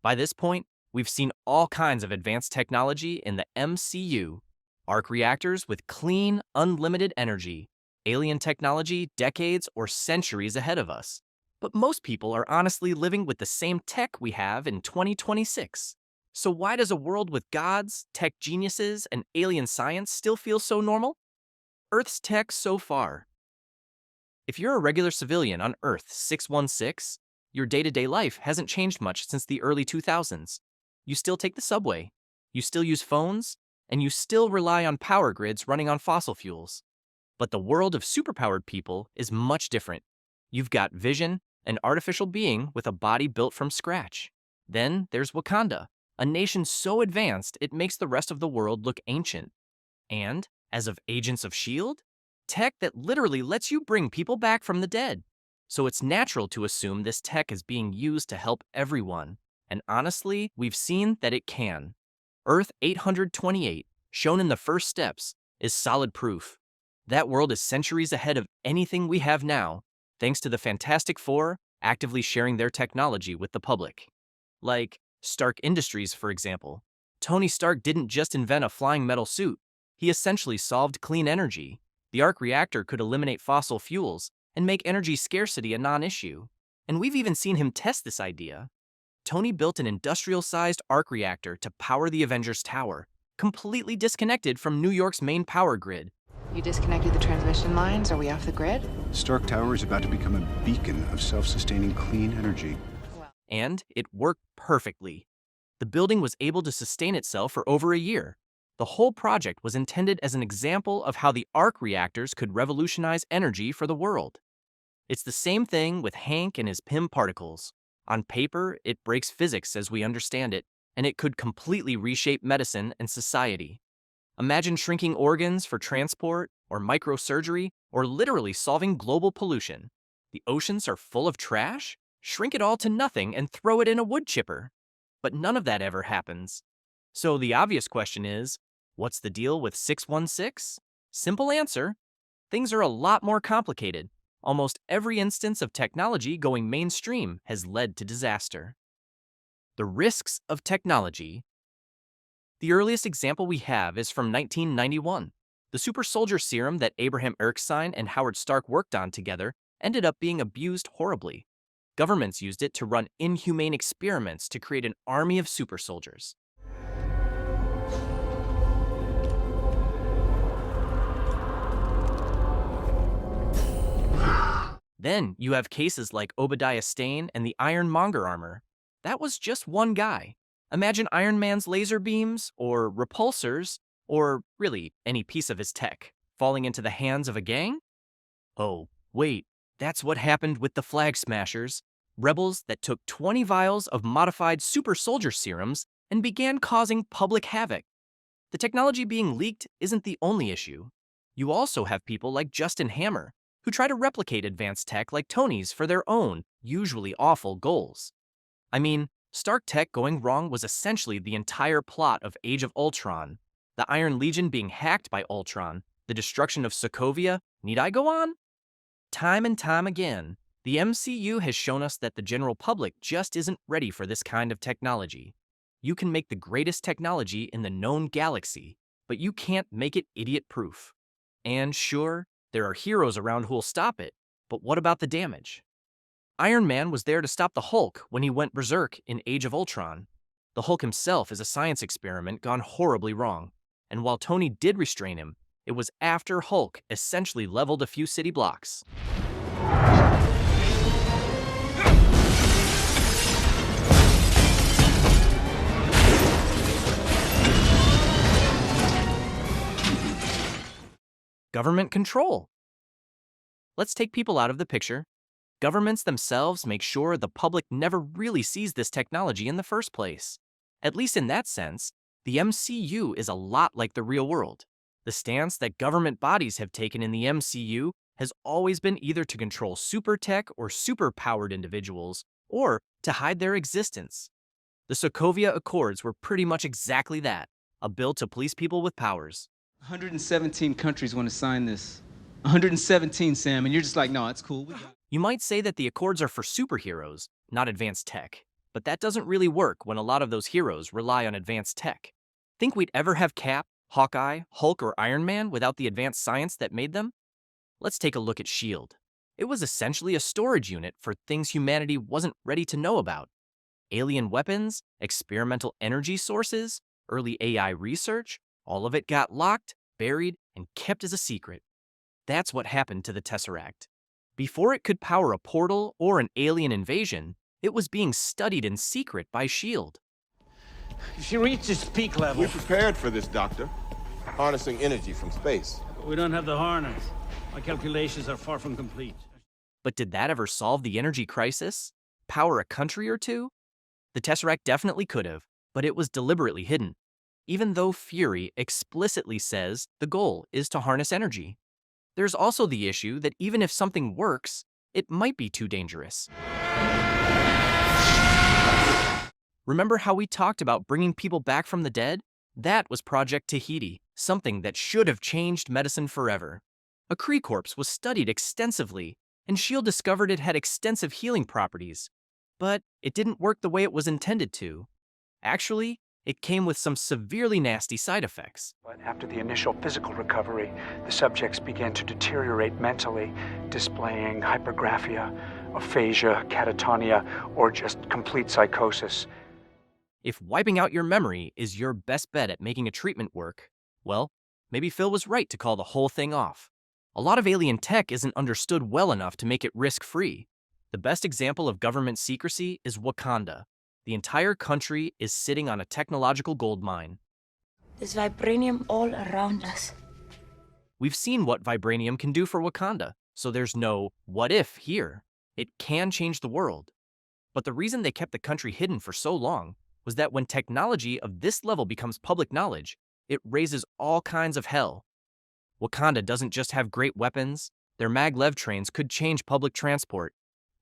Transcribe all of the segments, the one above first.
By this point, we've seen all kinds of advanced technology in the MCU. Arc reactors with clean, unlimited energy, alien technology decades or centuries ahead of us. But most people are honestly living with the same tech we have in 2026. So why does a world with gods, tech geniuses, and alien science still feel so normal? Earth's tech so far. If you're a regular civilian on Earth 616, your day-to-day life hasn't changed much since the early 2000s. You still take the subway, you still use phones, and you still rely on power grids running on fossil fuels. But the world of superpowered people is much different. You've got vision, an artificial being with a body built from scratch. Then there's Wakanda, a nation so advanced it makes the rest of the world look ancient. And, as of Agents of S.H.I.E.L.D., tech that literally lets you bring people back from the dead. So it's natural to assume this tech is being used to help everyone. And honestly, we've seen that it can. Earth 828, shown in the first steps, is solid proof. That world is centuries ahead of anything we have now, thanks to the Fantastic Four actively sharing their technology with the public. Like Stark Industries, for example. Tony Stark didn't just invent a flying metal suit, he essentially solved clean energy. The Arc Reactor could eliminate fossil fuels and make energy scarcity a non-issue. And we've even seen him test this idea. Tony built an industrial-sized Arc Reactor to power the Avengers Tower, completely disconnected from New York's main power grid. You disconnected the transmission lines? Are we off the grid? Stark Tower is about to become a beacon of self-sustaining clean energy. And it worked perfectly. The building was able to sustain itself for over a year. The whole project was intended as an example of how the arc reactors could revolutionize energy for the world. It's the same thing with Hank and his Pym Particles. On paper, it breaks physics as we understand it, and it could completely reshape medicine and society. Imagine shrinking organs for transport, or microsurgery, or literally solving global pollution. The oceans are full of trash? Shrink it all to nothing and throw it in a wood chipper. But none of that ever happens. So the obvious question is, what's the deal with 616? Simple answer. Things are a lot more complicated. Almost every instance of technology going mainstream has led to disaster. The risks of technology. The earliest example we have is from 1991. The Super Soldier Serum that Abraham Erskine and Howard Stark worked on together ended up being abused horribly. Governments used it to run inhumane experiments to create an army of super soldiers. Then you have cases like Obadiah Stane and the Ironmonger armor. That was just one guy. Imagine Iron Man's laser beams, or repulsors, or really any piece of his tech, falling into the hands of a gang? Oh, wait, that's what happened with the Flag Smashers, rebels that took 20 vials of modified Super Soldier Serums and began causing public havoc. The technology being leaked isn't the only issue. You also have people like Justin Hammer, who try to replicate advanced tech like Tony's for their own, usually awful goals. I mean, Stark tech going wrong was essentially the entire plot of Age of Ultron. The Iron Legion being hacked by Ultron, the destruction of Sokovia, need I go on? Time and time again, the MCU has shown us that the general public just isn't ready for this kind of technology. You can make the greatest technology in the known galaxy, but you can't make it idiot-proof. And sure, there are heroes around who'll stop it, but what about the damage? Iron Man was there to stop the Hulk when he went berserk in Age of Ultron. The Hulk himself is a science experiment gone horribly wrong, and while Tony did restrain him, it was after Hulk essentially leveled a few city blocks. Government control. Let's take people out of the picture. Governments themselves make sure the public never really sees this technology in the first place. At least in that sense, the MCU is a lot like the real world. The stance that government bodies have taken in the MCU has always been either to control super tech or super-powered individuals, or to hide their existence. The Sokovia Accords were pretty much exactly that, a bill to police people with powers. 117 countries want to sign this. 117, Sam, and you're just like, no, it's cool. You might say that the Accords are for superheroes, not advanced tech. But that doesn't really work when a lot of those heroes rely on advanced tech. Think we'd ever have Cap, Hawkeye, Hulk, or Iron Man without the advanced science that made them? Let's take a look at S.H.I.E.L.D. It was essentially a storage unit for things humanity wasn't ready to know about. Alien weapons, experimental energy sources, early AI research, all of it got locked, buried, and kept as a secret. That's what happened to the Tesseract. Before it could power a portal or an alien invasion, it was being studied in secret by S.H.I.E.L.D. If she reaches peak level... We're prepared for this, Doctor. Harnessing energy from space. We don't have the harness. My calculations are far from complete. But did that ever solve the energy crisis? Power a country or two? The Tesseract definitely could have, but it was deliberately hidden, even though Fury explicitly says the goal is to harness energy. There's also the issue that even if something works, it might be too dangerous. Remember how we talked about bringing people back from the dead? That was Project Tahiti, something that should have changed medicine forever. A Kree corpse was studied extensively, and S.H.I.E.L.D. discovered it had extensive healing properties. But it didn't work the way it was intended to. Actually, it came with some severely nasty side effects. But after the initial physical recovery, the subjects began to deteriorate mentally, displaying hypergraphia, aphasia, catatonia, or just complete psychosis. If wiping out your memory is your best bet at making a treatment work, well, maybe Phil was right to call the whole thing off. A lot of alien tech isn't understood well enough to make it risk-free. The best example of government secrecy is Wakanda. The entire country is sitting on a technological gold mine. There's vibranium all around us. We've seen what vibranium can do for Wakanda, so there's no what if here. It can change the world. But the reason they kept the country hidden for so long was that when technology of this level becomes public knowledge, it raises all kinds of hell. Wakanda doesn't just have great weapons. Their maglev trains could change public transport.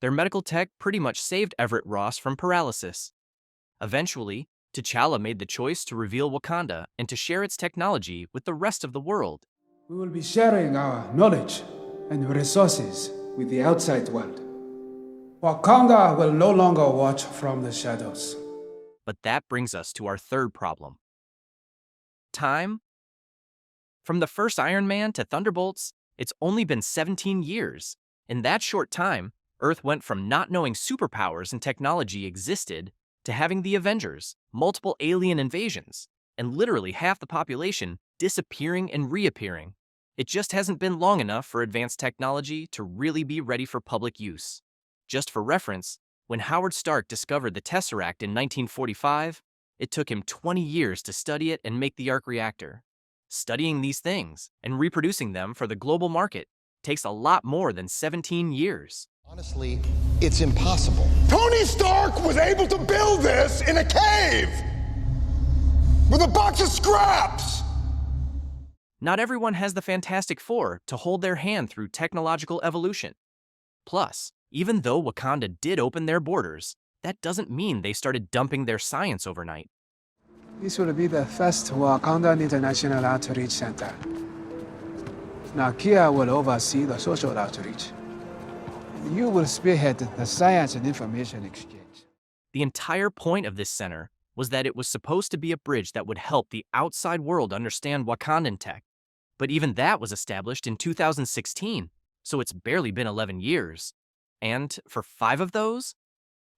Their medical tech pretty much saved Everett Ross from paralysis. Eventually, T'Challa made the choice to reveal Wakanda and to share its technology with the rest of the world. We will be sharing our knowledge and resources with the outside world. Wakanda will no longer watch from the shadows. But that brings us to our third problem. Time? From the first Iron Man to Thunderbolts, it's only been 17 years. In that short time, Earth went from not knowing superpowers and technology existed to having the Avengers, multiple alien invasions, and literally half the population disappearing and reappearing. It just hasn't been long enough for advanced technology to really be ready for public use. Just for reference, when Howard Stark discovered the Tesseract in 1945, it took him 20 years to study it and make the Arc Reactor. Studying these things and reproducing them for the global market takes a lot more than 17 years. Honestly, it's impossible. Tony Stark was able to build this in a cave with a box of scraps. Not everyone has the Fantastic Four to hold their hand through technological evolution. Plus, even though Wakanda did open their borders, that doesn't mean they started dumping their science overnight. This will be the first Wakanda International Outreach Center. Nakia will oversee the social outreach. You will spearhead the science and information exchange. The entire point of this center was that it was supposed to be a bridge that would help the outside world understand Wakandan tech. But even that was established in 2016, so it's barely been 11 years. And for 5 of those,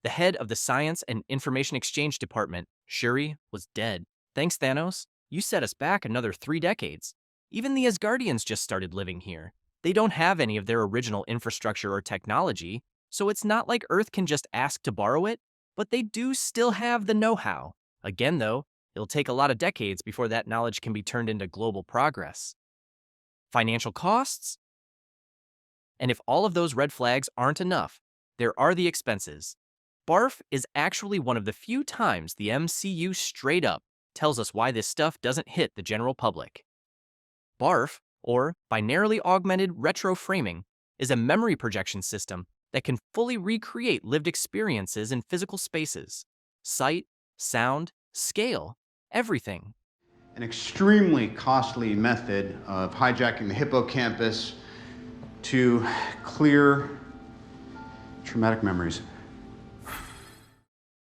the head of the Science and Information Exchange Department, Shuri, was dead. Thanks, Thanos. You set us back another 3 decades. Even the Asgardians just started living here. They don't have any of their original infrastructure or technology, so it's not like Earth can just ask to borrow it, but they do still have the know-how. Again, though, it'll take a lot of decades before that knowledge can be turned into global progress. Financial costs? And if all of those red flags aren't enough, there are the expenses. BARF is actually one of the few times the MCU straight up tells us why this stuff doesn't hit the general public. BARF, or binarily augmented retroframing, is a memory projection system that can fully recreate lived experiences in physical spaces. Sight, sound, scale, everything. An extremely costly method of hijacking the hippocampus to clear traumatic memories.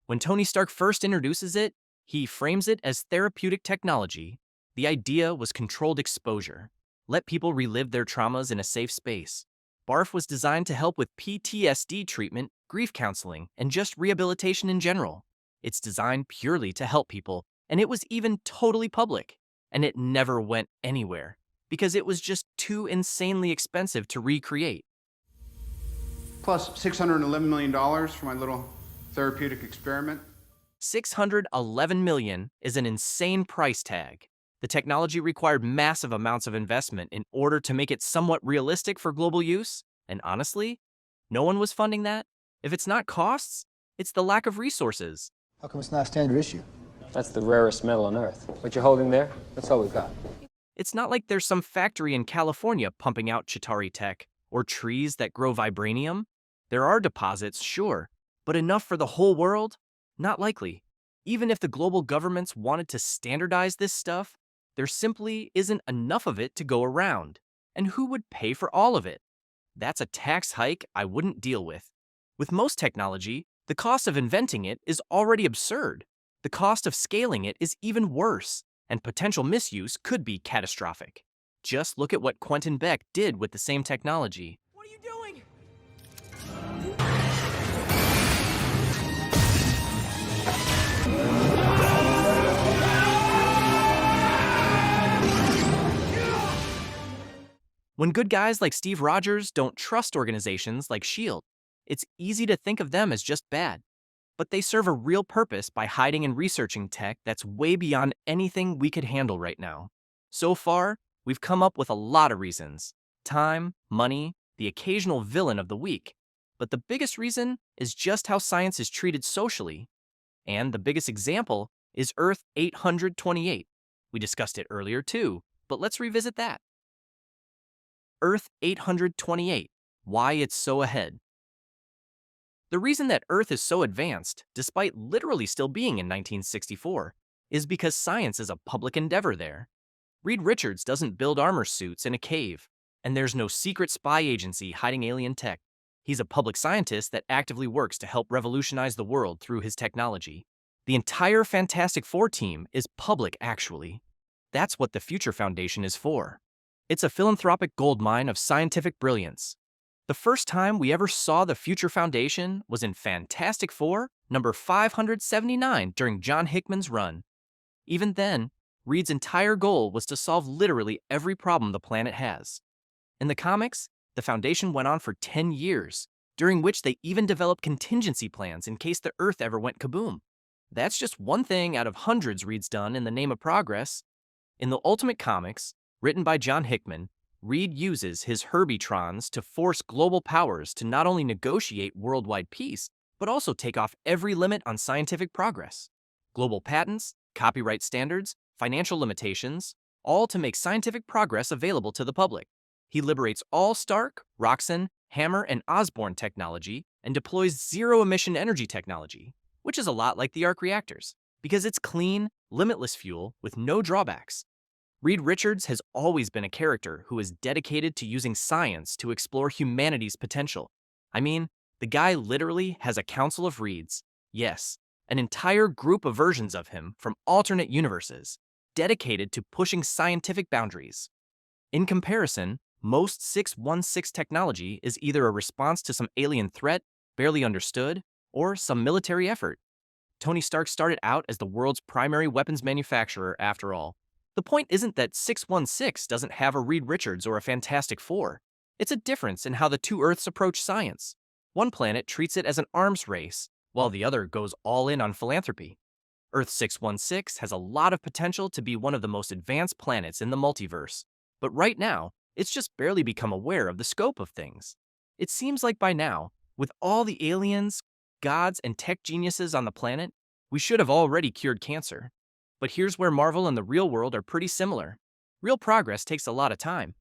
When Tony Stark first introduces it, he frames it as therapeutic technology. The idea was controlled exposure. Let people relive their traumas in a safe space. BARF was designed to help with PTSD treatment, grief counseling, and just rehabilitation in general. It's designed purely to help people, and it was even totally public. And it never went anywhere, because it was just too insanely expensive to recreate. Plus $611 million for my little therapeutic experiment. $611 million is an insane price tag. The technology required massive amounts of investment in order to make it somewhat realistic for global use, and honestly, no one was funding that. If it's not costs, it's the lack of resources. How come it's not a standard issue? That's the rarest metal on Earth. What you're holding there, that's all we've got. It's not like there's some factory in California pumping out Chitauri tech, or trees that grow vibranium. There are deposits, sure, but enough for the whole world? Not likely. Even if the global governments wanted to standardize this stuff, there simply isn't enough of it to go around. And who would pay for all of it? That's a tax hike I wouldn't deal with. With most technology, the cost of inventing it is already absurd. The cost of scaling it is even worse, and potential misuse could be catastrophic. Just look at what Quentin Beck did with the same technology. What are you doing? When good guys like Steve Rogers don't trust organizations like S.H.I.E.L.D., it's easy to think of them as just bad. But they serve a real purpose by hiding and researching tech that's way beyond anything we could handle right now. So far, we've come up with a lot of reasons. Time, money, the occasional villain of the week. But the biggest reason is just how science is treated socially. And the biggest example is Earth 828. We discussed it earlier too, but let's revisit that. Earth 828, why it's so ahead. The reason that Earth is so advanced, despite literally still being in 1964, is because science is a public endeavor there. Reed Richards doesn't build armor suits in a cave, and there's no secret spy agency hiding alien tech. He's a public scientist that actively works to help revolutionize the world through his technology. The entire Fantastic Four team is public, actually. That's what the Future Foundation is for. It's a philanthropic goldmine of scientific brilliance. The first time we ever saw the Future Foundation was in Fantastic Four, number 579 during John Hickman's run. Even then, Reed's entire goal was to solve literally every problem the planet has. In the comics, the Foundation went on for 10 years, during which they even developed contingency plans in case the Earth ever went kaboom. That's just one thing out of hundreds Reed's done in the name of progress. In the Ultimate Comics, written by John Hickman, Reed uses his Herbitrons to force global powers to not only negotiate worldwide peace, but also take off every limit on scientific progress. Global patents, copyright standards, financial limitations, all to make scientific progress available to the public. He liberates all Stark, Roxxon, Hammer, and Osborn technology and deploys zero-emission energy technology, which is a lot like the Arc Reactors, because it's clean, limitless fuel with no drawbacks. Reed Richards has always been a character who is dedicated to using science to explore humanity's potential. I mean, the guy literally has a council of Reeds. Yes, an entire group of versions of him from alternate universes, dedicated to pushing scientific boundaries. In comparison, most 616 technology is either a response to some alien threat, barely understood, or some military effort. Tony Stark started out as the world's primary weapons manufacturer, after all. The point isn't that 616 doesn't have a Reed Richards or a Fantastic Four. It's a difference in how the two Earths approach science. One planet treats it as an arms race, while the other goes all in on philanthropy. Earth 616 has a lot of potential to be one of the most advanced planets in the multiverse, but right now, it's just barely become aware of the scope of things. It seems like by now, with all the aliens, gods, and tech geniuses on the planet, we should have already cured cancer. But here's where Marvel and the real world are pretty similar. Real progress takes a lot of time.